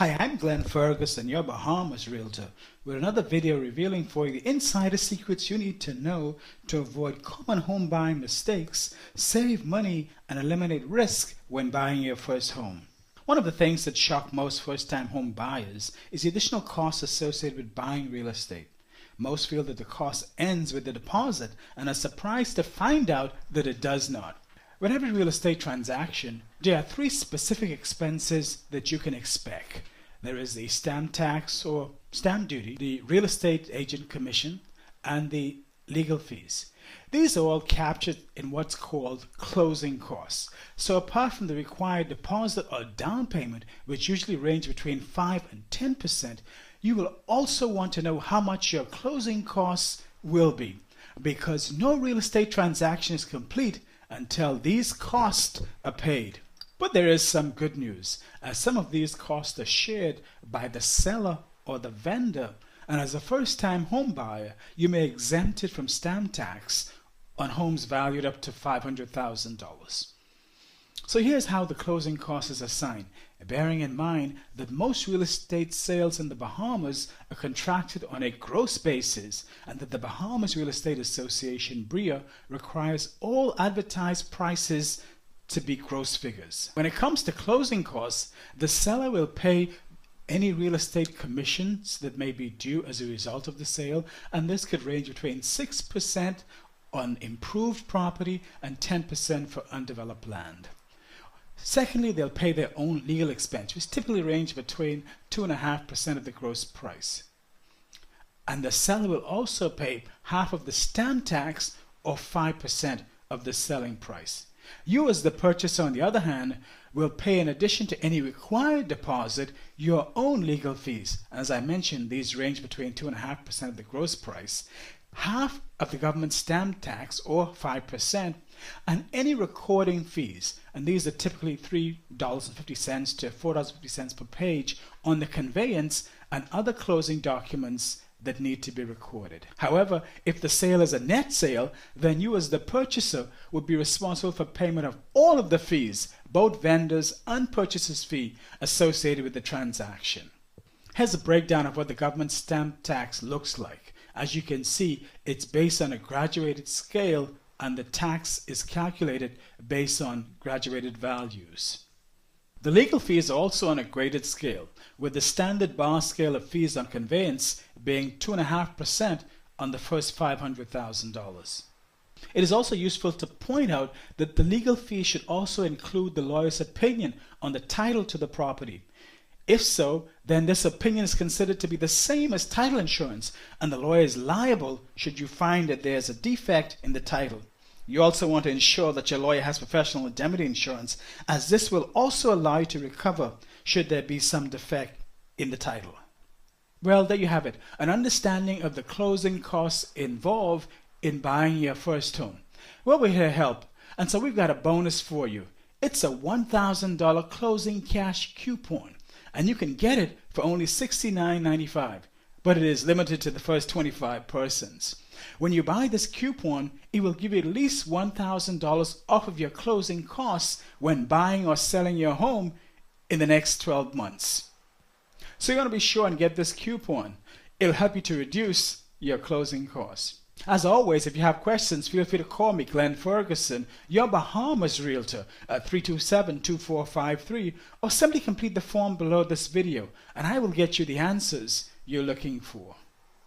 Hi, I'm Glenn Ferguson, your Bahamas Realtor, with another video revealing for you the insider secrets you need to know to avoid common home buying mistakes, save money, and eliminate risk when buying your first home. One of the things that shock most first-time home buyers is the additional costs associated with buying real estate. Most feel that the cost ends with the deposit and are surprised to find out that it does not. With every real estate transaction, there are three specific expenses that you can expect. There is the stamp tax or stamp duty, the real estate agent commission, and the legal fees. These are all captured in what's called closing costs. So apart from the required deposit or down payment, which usually range between 5 and 10%, you will also want to know how much your closing costs will be, because no real estate transaction is complete until these costs are paid. But there is some good news, as some of these costs are shared by the seller or the vendor, and as a first-time home buyer, you may exempt it from stamp tax on homes valued up to $500,000. So here's how the closing cost is assigned, bearing in mind that most real estate sales in the Bahamas are contracted on a gross basis, and that the Bahamas Real Estate Association (B.R.E.A) requires all advertised prices to be gross figures. When it comes to closing costs, the seller will pay any real estate commissions that may be due as a result of the sale, and this could range between 6% on improved property and 10% for undeveloped land. Secondly, they'll pay their own legal expense, which typically range between 2.5% of the gross price. And the seller will also pay half of the stamp tax or 5% of the selling price. You as the purchaser, on the other hand, will pay, in addition to any required deposit, your own legal fees. As I mentioned, these range between 2.5% of the gross price, half of the government stamp tax or 5%, and any recording fees, and these are typically $3.50 to $4.50 per page on the conveyance and other closing documents that need to be recorded. However, if the sale is a net sale, then you as the purchaser would be responsible for payment of all of the fees, both vendors and purchaser's fee, associated with the transaction. Here's a breakdown of what the government stamp tax looks like. As you can see, it's based on a graduated scale, and the tax is calculated based on graduated values. The legal fees are also on a graded scale, with the standard bar scale of fees on conveyance being 2.5% on the first $500,000. It is also useful to point out that the legal fee should also include the lawyer's opinion on the title to the property. If so, then this opinion is considered to be the same as title insurance, and the lawyer is liable should you find that there is a defect in the title. You also want to ensure that your lawyer has professional indemnity insurance, as this will also allow you to recover should there be some defect in the title. Well, there you have it, an understanding of the closing costs involved in buying your first home. Well, we're here to help, and so we've got a bonus for you. It's a $1,000 closing cash coupon, and you can get it for only $69.95, but it is limited to the first 25 persons. When you buy this coupon, it will give you at least $1,000 off of your closing costs when buying or selling your home in the next 12 months. So you want to be sure and get this coupon. It'll help you to reduce your closing costs. As always, if you have questions, feel free to call me, Glenn Ferguson, your Bahamas Realtor, at 327-2453, or simply complete the form below this video, and I will get you the answers you're looking for.